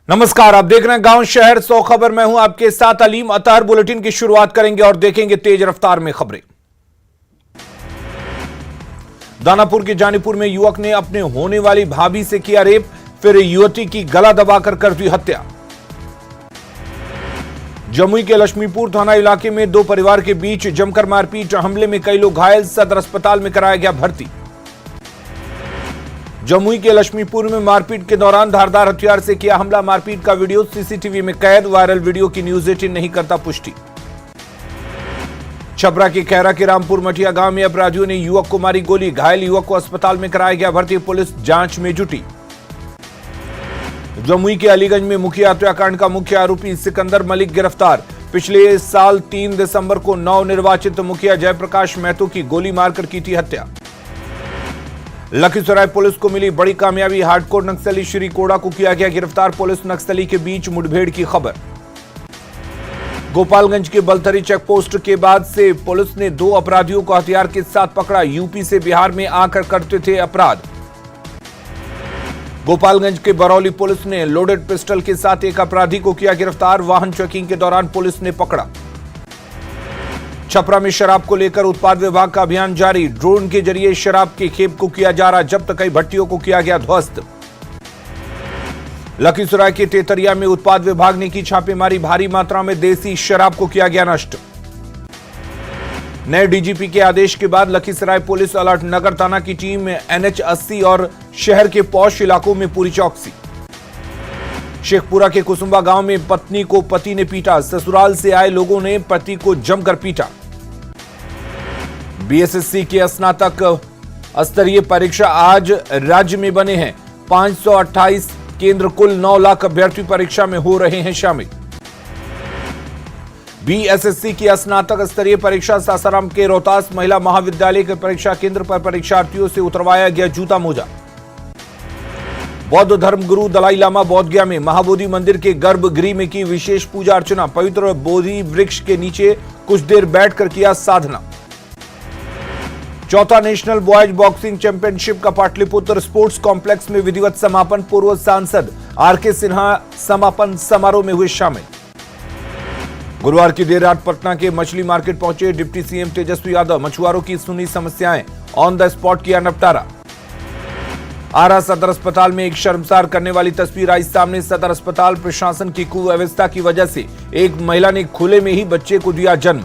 नमस्कार, आप देख रहे हैं गांव शहर 100 खबर। मैं हूं आपके साथ अलीम अतहर। बुलेटिन की शुरुआत करेंगे और देखेंगे तेज रफ्तार में खबरें। दानापुर के जानीपुर में युवक ने अपने होने वाली भाभी से किया रेप, फिर युवती की गला दबाकर कर दी हत्या। जमुई के लक्ष्मीपुर थाना इलाके में दो परिवार के बीच जमकर मारपीट, हमले में कई लोग घायल, सदर अस्पताल में कराया गया भर्ती। जमुई के लक्ष्मीपुर में मारपीट के दौरान धारदार हथियार से किया हमला, मारपीट का वीडियो सीसीटीवी में कैद, वायरल वीडियो की न्यूज 18 नहीं करता पुष्टि। छपरा के खैरा के रामपुर मठिया गांव में अपराधियों ने युवक को मारी गोली, घायल युवक को अस्पताल में कराया गया भर्ती, पुलिस जांच में जुटी। जमुई के अलीगंज में मुखिया हत्याकांड का मुख्य आरोपी सिकंदर मलिक गिरफ्तार, पिछले साल 3 दिसंबर को नवनिर्वाचित मुखिया जयप्रकाश महतो की गोली मारकर की थी हत्या। लखीसराय पुलिस को मिली बड़ी कामयाबी, हार्डकोर नक्सली श्री कोड़ा को किया गया गिरफ्तार, पुलिस नक्सली के बीच मुठभेड़ की खबर। गोपालगंज के बलथरी चेकपोस्ट के बाद से पुलिस ने दो अपराधियों को हथियार के साथ पकड़ा, यूपी से बिहार में आकर करते थे अपराध। गोपालगंज के बरौली पुलिस ने लोडेड पिस्टल के साथ एक अपराधी को किया गिरफ्तार, वाहन चेकिंग के दौरान पुलिस ने पकड़ा। छपरा में शराब को लेकर उत्पाद विभाग का अभियान जारी, ड्रोन के जरिए शराब के खेप को किया जा रहा जब्त, कई भट्टियों को किया गया ध्वस्त। लखीसराय के तेतरिया में उत्पाद विभाग ने की छापेमारी, भारी मात्रा में देसी शराब को किया गया नष्ट। नए डीजीपी के आदेश के बाद लखीसराय पुलिस अलर्ट, नगर थाना की टीम NH 80 और शहर के पौष इलाकों में पूरी चौकसी। शेखपुरा के कुसुम्बा गांव में पत्नी को पति ने पीटा, ससुराल से आए लोगों ने पति को जमकर पीटा। बीएसएससी की स्नातक स्तरीय परीक्षा आज राज्य में बने हैं 528 केंद्र, कुल 9 लाख अभ्यर्थी परीक्षा में हो रहे हैं शामिल। बीएसएससी की स्नातक स्तरीय परीक्षा सासाराम के रोहतास महिला महाविद्यालय के परीक्षा केंद्र पर परीक्षार्थियों से उतरवाया गया जूता मोजा। बौद्ध धर्म गुरु दलाई लामा बोध गया में महाबोधि मंदिर के गर्भगृह में की विशेष पूजा अर्चना, पवित्र बोधि वृक्ष के नीचे कुछ देर बैठकर किया साधना। चौथा नेशनल बॉयज बॉक्सिंग चैंपियनशिप का पाटलिपुत्र स्पोर्ट्स कॉम्प्लेक्स में विधिवत समापन, पूर्व सांसद आरके सिन्हा समापन समारोह में हुए शामिल। गुरुवार की देर रात पटना के मछली मार्केट पहुंचे डिप्टी सीएम तेजस्वी यादव, मछुआरों की सुनी समस्याएं, ऑन द स्पॉट किया निपटारा। आरा सदर अस्पताल में एक शर्मसार करने वाली तस्वीर आई सामने, सदर अस्पताल प्रशासन की कुव्यवस्था की वजह से एक महिला ने खुले में ही बच्चे को दिया जन्म।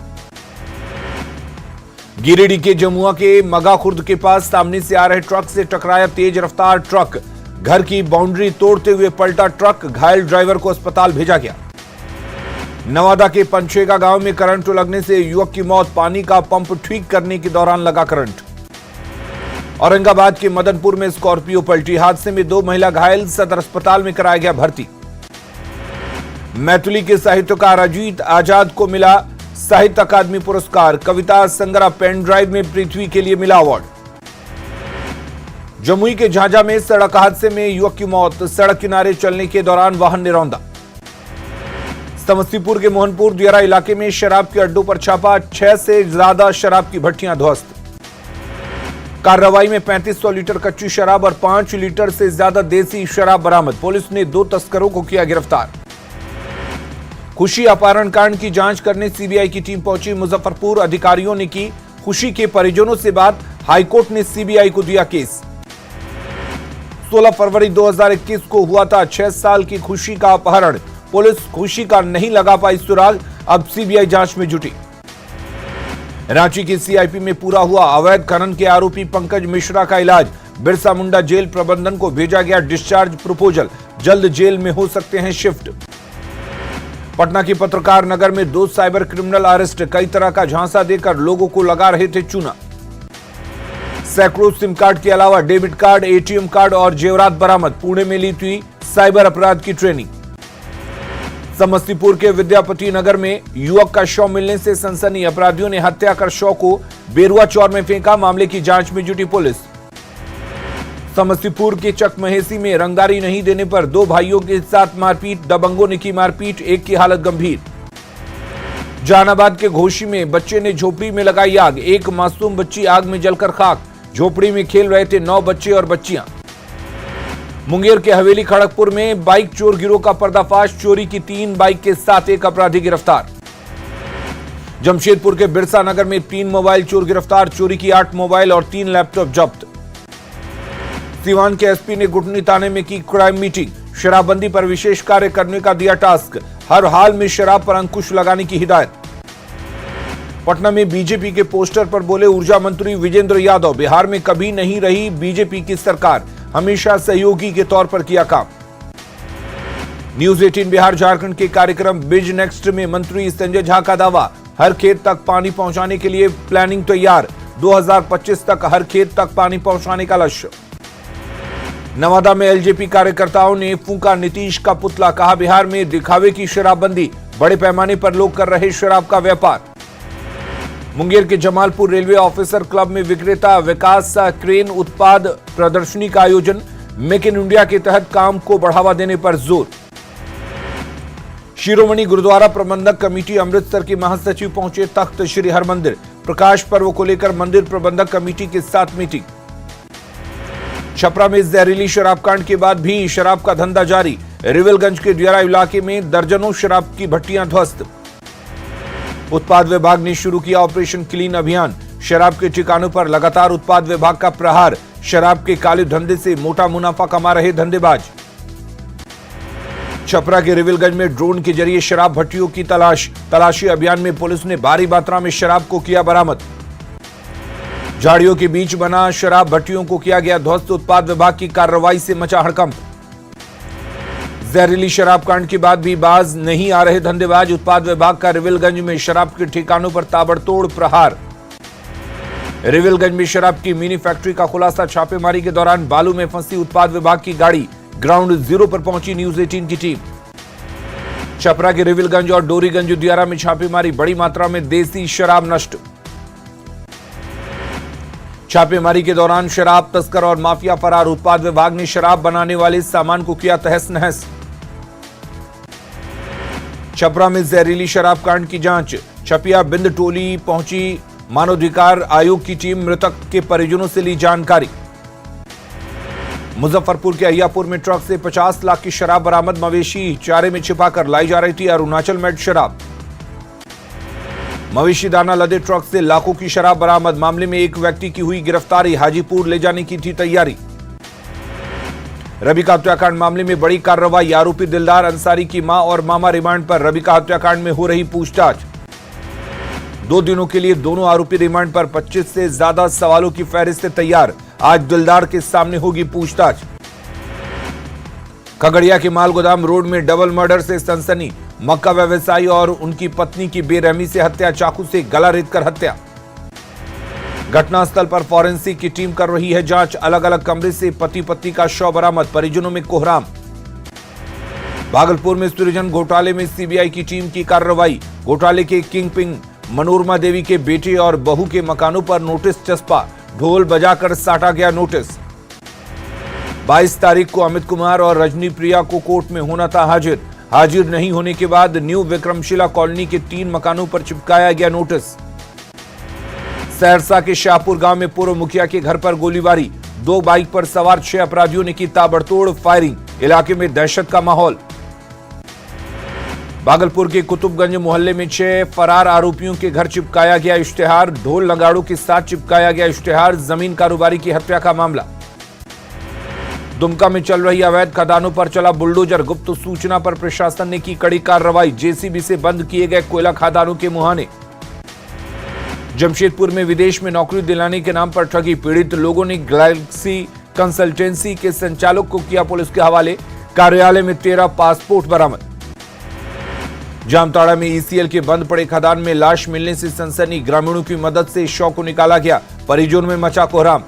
गिरिडीह के जमुआ के मगा खुर्द के पास सामने से आ रहे ट्रक से टकराया तेज रफ्तार ट्रक, घर की बाउंड्री तोड़ते हुए पलटा ट्रक, घायल ड्राइवर को अस्पताल भेजा गया। नवादा के पंचेगा गांव में करंट लगने से युवक की मौत, पानी का पंप ठीक करने के दौरान लगा करंट। औरंगाबाद के मदनपुर में स्कॉर्पियो पलटी, हादसे में 2 महिला घायल, सदर अस्पताल में कराया गया भर्ती। मैथिली के साहित्यकार अजीत आजाद को मिला साहित्य अकादमी पुरस्कार, कविता संग्रह पेन ड्राइव में पृथ्वी के लिए मिला अवार्ड। जमुई के झांझा में सड़क हादसे में युवक की मौत, सड़क किनारे चलने के दौरान वाहन ने रौंदा। समस्तीपुर के मोहनपुर दियारा इलाके में शराब के अड्डों पर छापा, 6 से ज्यादा शराब की भट्टियां ध्वस्त। कार्रवाई में 3500 लीटर कच्ची शराब और 5 लीटर से ज्यादा देसी शराब बरामद, पुलिस ने 2 तस्करों को किया गिरफ्तार। खुशी अपहरण कांड की जांच करने सीबीआई की टीम पहुंची मुजफ्फरपुर, अधिकारियों ने की खुशी के परिजनों से बात, हाईकोर्ट ने सीबीआई को दिया केस। 16 फरवरी 2021 को हुआ था 6 साल की खुशी का अपहरण, पुलिस खुशी का नहीं लगा पाई सुराग, अब सीबीआई जांच में जुटी। रांची के सीआईपी में पूरा हुआ अवैध खनन के आरोपी पंकज मिश्रा का इलाज, बिरसा मुंडा जेल प्रबंधन को भेजा गया डिस्चार्ज प्रपोजल, जल्द जेल में हो सकते हैं शिफ्ट। पटना के पत्रकार नगर में 2 साइबर क्रिमिनल अरेस्ट, कई तरह का झांसा देकर लोगों को लगा रहे थे चूना। सैकड़ों सिम कार्ड के अलावा डेबिट कार्ड, एटीएम कार्ड और जेवरात बरामद, पुणे में ली थी साइबर अपराध की ट्रेनिंग। समस्तीपुर के विद्यापति नगर में युवक का शव मिलने से सनसनी, अपराधियों ने हत्या कर शव को बेरुआ चौर में फेंका, मामले की जांच में जुटी पुलिस। समस्तीपुर के चकमहेसी में रंगदारी नहीं देने पर 2 भाइयों के साथ मारपीट, दबंगों ने की मारपीट, एक की हालत गंभीर। जहानाबाद के घोशी में बच्चे ने झोपड़ी में लगाई आग, एक मासूम बच्ची आग में जलकर खाक, झोपड़ी में खेल रहे थे 9 बच्चे और बच्चियां। मुंगेर के हवेली खड़गपुर में बाइक चोर गिरोह का पर्दाफाश, चोरी की 3 बाइक के साथ एक अपराधी गिरफ्तार। जमशेदपुर के बिरसा नगर में 3 मोबाइल चोर गिरफ्तार, चोरी की 8 मोबाइल और 3 लैपटॉप जब्त। सीवान के एसपी ने गुटनी थाने में की क्राइम मीटिंग, शराबबंदी पर विशेष कार्य करने का दिया टास्क, हर हाल में शराब पर अंकुश लगाने की हिदायत। पटना में बीजेपी के पोस्टर पर बोले ऊर्जा मंत्री विजेंद्र यादव, बिहार में कभी नहीं रही बीजेपी की सरकार, हमेशा सहयोगी के तौर पर किया काम। न्यूज 18 बिहार झारखंड के कार्यक्रम बिज नेक्स्ट में मंत्री संजय झा का दावा, हर खेत तक पानी पहुंचाने के लिए प्लानिंग तैयार, 2025 तक हर खेत तक पानी पहुंचाने का लक्ष्य। नवादा में एलजेपी कार्यकर्ताओं ने फूंका नीतीश का पुतला, कहा बिहार में दिखावे की शराबबंदी, बड़े पैमाने पर लोग कर रहे शराब का व्यापार। मुंगेर के जमालपुर रेलवे ऑफिसर क्लब में विक्रेता विकास क्रेन उत्पाद प्रदर्शनी का आयोजन, मेक इन इंडिया के तहत काम को बढ़ावा देने पर जोर। शिरोमणि गुरुद्वारा प्रबंधक कमेटी अमृतसर के महासचिव पहुंचे तख्त श्री हरमंदिर, प्रकाश पर्व को लेकर मंदिर प्रबंधक कमेटी के साथ मीटिंग। छपरा में जहरीली शराब कांड के बाद भी शराब का धंधा जारी, रिविलगंज के दियारा इलाके में दर्जनों शराब की भट्टियां ध्वस्त। उत्पाद विभाग ने शुरू किया ऑपरेशन क्लीन अभियान, शराब के ठिकानों पर लगातार उत्पाद विभाग का प्रहार, शराब के काले धंधे से मोटा मुनाफा कमा रहे धंधेबाज। छपरा के रिविलगंज में ड्रोन के जरिए शराब भट्टियों की तलाशी अभियान में पुलिस ने भारी मात्रा में शराब को किया बरामद। झाड़ियों के बीच बना शराब भट्टियों को किया गया ध्वस्त, उत्पाद विभाग की कार्रवाई से मचा हड़कंप। जहरीली शराब कांड के बाद भी बाज नहीं आ रहे धंधेबाज, उत्पाद विभाग का रिविलगंज में शराब के ठिकानों पर ताबड़तोड़ प्रहार। रिविलगंज में शराब की मिनी फैक्ट्री का खुलासा, छापेमारी के दौरान बालू में फंसी उत्पाद विभाग की गाड़ी, ग्राउंड जीरो पर पहुंची न्यूज 18 की टीम। छपरा के रिविलगंज और डोरीगंज दियारा में छापेमारी, बड़ी मात्रा में देसी शराब नष्ट। छापेमारी के दौरान शराब तस्कर और माफिया फरार, उत्पाद विभाग ने शराब बनाने वाले सामान को किया तहस नहस। छपरा में जहरीली शराब कांड की जांच, छपिया बिंद टोली पहुंची मानवाधिकार आयोग की टीम, मृतक के परिजनों से ली जानकारी। मुजफ्फरपुर के अहियापुर में ट्रक से 50 लाख की शराब बरामद, मवेशी चारे में छिपाकर लाई जा रही थी अरुणाचल मेड शराब। मवेशी दाना लदे ट्रक से लाखों की शराब बरामद, मामले में एक व्यक्ति की हुई गिरफ्तारी, हाजीपुर ले जाने की थी तैयारी। रबी का हत्याकांड मामले में बड़ी कार्रवाई, आरोपी दिलदार अंसारी की मां और मामा रिमांड पर, रबी का हत्याकांड में हो रही पूछताछ। 2 दिनों के लिए दोनों आरोपी रिमांड पर, 25 से ज्यादा सवालों की फहरिस्त तैयार, आज दिलदार के सामने होगी पूछताछ। खगड़िया के मालगोदाम रोड में डबल मर्डर से सनसनी, मक्का व्यवसायी और उनकी पत्नी की बेरहमी से हत्या, चाकू से गला रेतकर हत्या। घटनास्थल पर फॉरेंसिक की टीम कर रही है जांच, अलग अलग कमरे से पति पत्नी का शव बरामद, परिजनों में कोहराम। भागलपुर में सृजन घोटाले में सीबीआई की टीम की कार्रवाई, घोटाले के किंगपिन मनोरमा देवी के बेटे और बहू के मकानों पर नोटिस चस्पा, ढोल बजाकर साटा गया नोटिस। 22 तारीख को अमित कुमार और रजनी प्रिया को कोर्ट में होना था हाजिर, हाजिर नहीं होने के बाद न्यू विक्रमशिला कॉलोनी के 3 मकानों पर चिपकाया गया नोटिस। सहरसा के शाहपुर गांव में पूर्व मुखिया के घर पर गोलीबारी, 2 बाइक पर सवार 6 अपराधियों ने की ताबड़तोड़ फायरिंग, इलाके में दहशत का माहौल। भागलपुर के कुतुबगंज मोहल्ले में 6 फरार आरोपियों के घर चिपकाया गया इश्तेहार, ढोल नगाड़ों के साथ चिपकाया गया इश्तेहार, जमीन कारोबारी की हत्या का मामला। दुमका में चल रही अवैध खदानों पर चला बुलडोजर, गुप्त सूचना पर प्रशासन ने की कड़ी कार्रवाई, जेसीबी से बंद किए गए कोयला खदानों के मुहाने। जमशेदपुर में विदेश में नौकरी दिलाने के नाम पर ठगी, पीड़ित लोगों ने गैलेक्सी कंसल्टेंसी के संचालक को किया पुलिस के हवाले, कार्यालय में 13 पासपोर्ट बरामद। जामताड़ा में ईसीएल के बंद पड़े खदान में लाश मिलने से सनसनी, ग्रामीणों की मदद से शव को निकाला गया, परिजनों में मचा कोहराम।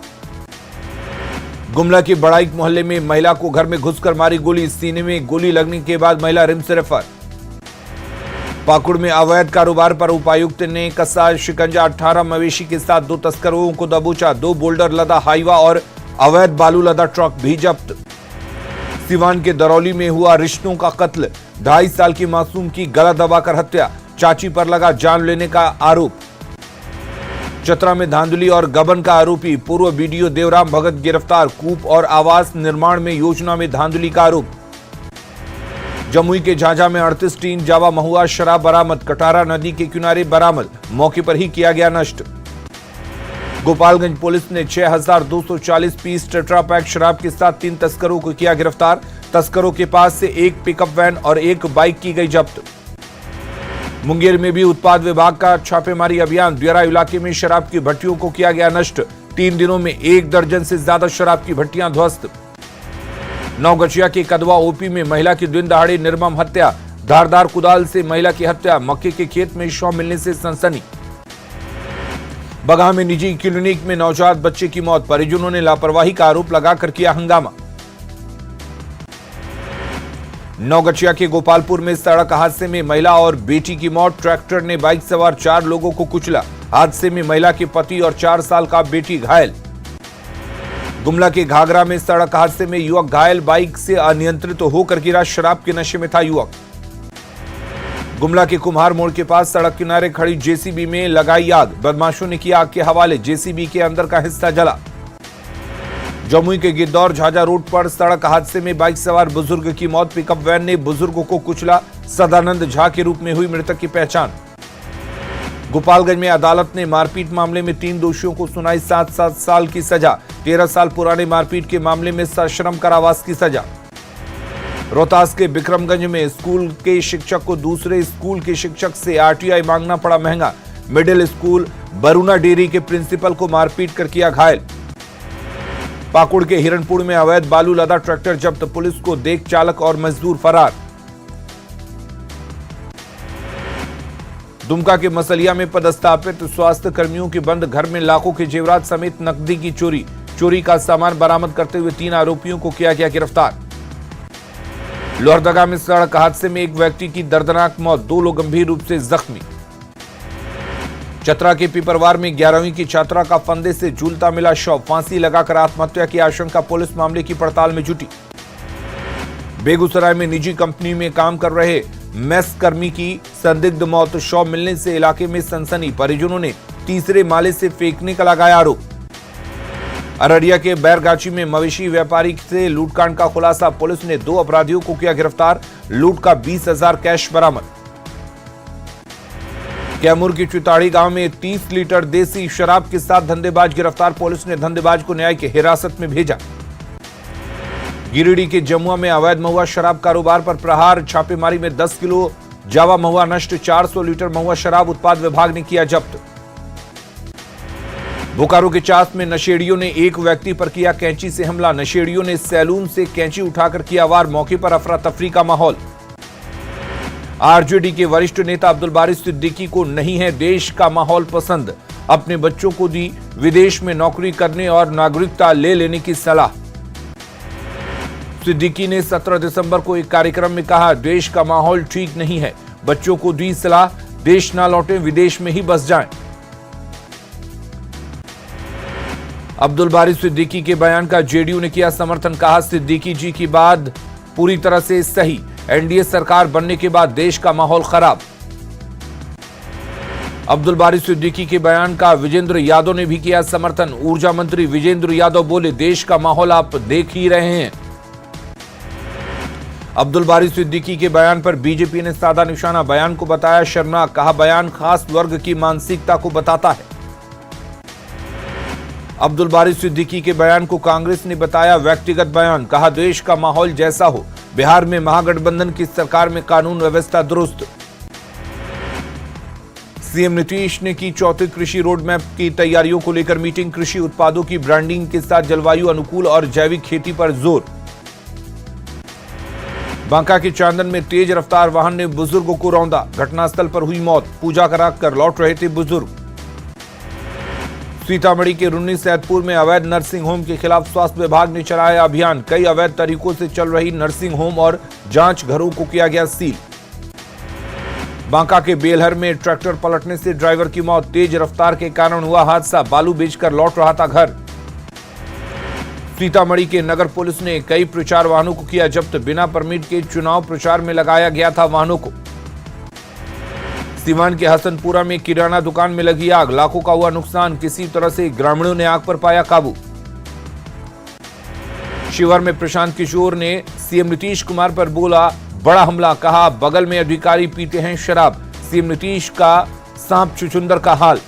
गुमला के बड़ाइक मोहल्ले में महिला को घर में घुसकर मारी गोली, सीने में गोली लगने के बाद महिला रिम्स रेफर। पाकुड़ में अवैध कारोबार पर उपायुक्त ने कसा शिकंजा, 18 मवेशी के साथ 2 तस्करों को दबोचा, 2 बोल्डर लदा हाईवा और अवैध बालू लदा ट्रक भी जब्त। सिवान के दरौली में हुआ रिश्तों का कत्ल, 2.5 साल की मासूम की गला दबाकर हत्या, चाची पर लगा जान लेने का आरोप। चतरा में धांधली और गबन का आरोपी पूर्व बीडीओ देवराम भगत गिरफ्तार। कूप और आवास निर्माण में योजना में धांधली का आरोप। जमुई के झाझा में 38 टीन जावा महुआ शराब बरामद। कटारा नदी के किनारे बरामद, मौके पर ही किया गया नष्ट। गोपालगंज पुलिस ने 6240 पीस टेट्रा पैक शराब के साथ 3 तस्करों को किया गिरफ्तार। तस्करों के पास से एक पिकअप वैन और एक बाइक की गई जब्त। मुंगेर में भी उत्पाद विभाग का छापेमारी अभियान। दियारा इलाके में शराब की भट्टियों को किया गया नष्ट। 3 दिनों में 1 दर्जन से ज्यादा शराब की भट्टियां ध्वस्त। नौगछिया के कदवा ओपी में महिला की दिन दहाड़े निर्मम हत्या। धारदार कुदाल से महिला की हत्या। मक्के के खेत में शव मिलने से सनसनी। बगहा में निजी क्लिनिक में नवजात बच्चे की मौत। परिजनों ने लापरवाही का आरोप लगाकर किया हंगामा। नौगछिया के गोपालपुर में सड़क हादसे में महिला और बेटी की मौत। ट्रैक्टर ने बाइक सवार 4 लोगों को कुचला। हादसे में महिला के पति और 4 साल का बेटी घायल। गुमला के घाघरा में सड़क हादसे में युवक घायल। बाइक से अनियंत्रित होकर गिरा। शराब के नशे में था युवक। गुमला के कुम्हार मोड़ के पास सड़क किनारे खड़ी जेसीबी में लगाई आग। बदमाशों ने किया आग के हवाले। जेसीबी के अंदर का हिस्सा जला। जमुई के गिद्धौर झाझा रोड पर सड़क हादसे में बाइक सवार बुजुर्ग की मौत। पिकअप वैन ने बुजुर्ग को कुचला। सदानंद झा के रूप में हुई मृतक की पहचान। गोपालगंज में अदालत ने मारपीट मामले में 3 दोषियों को सुनाई 7-7 साल की सजा। 13 साल पुराने मारपीट के मामले में सश्रम कारावास की सजा। रोहतास के बिक्रमगंज में स्कूल के शिक्षक को दूसरे स्कूल के शिक्षक से आरटीआई मांगना पड़ा महंगा। मिडिल स्कूल बरूना डेयरी के प्रिंसिपल को मारपीट कर किया घायल। पाकुड़ के हिरणपुर में अवैध बालू लदा ट्रैक्टर जब्त। पुलिस को देख चालक और मजदूर फरार। दुमका के मसलिया में पदस्थापित स्वास्थ्य कर्मियों के बंद घर में लाखों के जेवरात समेत नकदी की चोरी। चोरी का सामान बरामद करते हुए 3 आरोपियों को किया गया गिरफ्तार। लोहरदगा में सड़क हादसे में एक व्यक्ति की दर्दनाक मौत। 2 लोग गंभीर रूप से जख्मी। चतरा के पिपरवार में 11वीं की छात्रा का फंदे से झूलता मिला शव। फांसी लगाकर आत्महत्या की आशंका। पुलिस मामले की पड़ताल में जुटी। बेगूसराय में निजी कंपनी में काम कर रहे मेस कर्मी की संदिग्ध मौत। शव मिलने से इलाके में सनसनी। परिजनों ने तीसरे माले से फेंकने का लगाया आरोप। अररिया के बैरगाछी में मवेशी व्यापारी से लूटकांड का खुलासा। पुलिस ने 2 अपराधियों को किया गिरफ्तार। लूट का 20,000 कैश बरामद। कैमूर की चिताड़ी गांव में 30 लीटर देसी शराब के साथ धंधेबाज गिरफ्तार। पुलिस ने धंधेबाज को न्यायिक हिरासत में भेजा। गिरिडीह के जमुआ में अवैध महुआ शराब कारोबार पर प्रहार। छापेमारी में 10 किलो जावा महुआ नष्ट। 400 लीटर महुआ शराब उत्पाद विभाग ने किया जब्त। बोकारो के चास में नशेड़ियों ने एक व्यक्ति पर किया कैंची से हमला। नशेड़ियों ने सैलून से कैंची उठाकर किया वार। मौके पर अफरा तफरी का माहौल। आरजेडी के वरिष्ठ नेता अब्दुल बारी सिद्दीकी को नहीं है देश का माहौल पसंद। अपने बच्चों को दी विदेश में नौकरी करने और नागरिकता ले लेने की सलाह। सिद्दीकी ने 17 दिसंबर को एक कार्यक्रम में कहा, देश का माहौल ठीक नहीं है। बच्चों को दी सलाह, देश ना लौटें, विदेश में ही बस जाएं। अब्दुल बारी सिद्दीकी के बयान का जेडीयू ने किया समर्थन। कहा, सिद्दीकी जी की बात पूरी तरह से सही। एनडीए सरकार बनने के बाद देश का माहौल खराब। अब्दुल बारी सिद्दीकी के बयान का विजेंद्र यादव ने भी किया समर्थन। ऊर्जा मंत्री विजेंद्र यादव बोले, देश का माहौल आप देख ही रहे हैं। अब्दुल बारी सिद्दीकी के बयान पर बीजेपी ने साधा निशाना। बयान को बताया शर्मनाक। कहा, बयान खास वर्ग की मानसिकता को बताता है। अब्दुल बारी सिद्दीकी के बयान को कांग्रेस ने बताया व्यक्तिगत बयान। कहा, देश का माहौल जैसा हो, बिहार में महागठबंधन की सरकार में कानून व्यवस्था दुरुस्त। सीएम नीतीश ने की चौथे कृषि रोड मैप की तैयारियों को लेकर मीटिंग। कृषि उत्पादों की ब्रांडिंग के साथ जलवायु अनुकूल और जैविक खेती पर जोर। बांका के चांदन में तेज रफ्तार वाहन ने बुजुर्गों को रौंदा। घटनास्थल पर हुई मौत। पूजा कराकर लौट रहे थे बुजुर्ग। सीतामढ़ी के रुन्नी सैदपुर में अवैध नर्सिंग होम के खिलाफ स्वास्थ्य विभाग ने चलाया अभियान। कई अवैध तरीकों से चल रही नर्सिंग होम और जांच घरों को किया गया सील। बांका के बेलहर में ट्रैक्टर पलटने से ड्राइवर की मौत। तेज रफ्तार के कारण हुआ हादसा। बालू बेचकर लौट रहा था घर। सीतामढ़ी के नगर पुलिस ने कई प्रचार वाहनों को किया जब्त। बिना परमिट के चुनाव प्रचार में लगाया गया था वाहनों को। सीवान के हसनपुरा में किराना दुकान में लगी आग, लाखों का हुआ नुकसान, किसी तरह से ग्रामीणों ने आग पर पाया काबू। शिवहर में प्रशांत किशोर ने सीएम नीतीश कुमार पर बोला बड़ा हमला, कहा बगल में अधिकारी पीते हैं शराब। सीएम नीतीश का सांप छुछुंदर का हाल।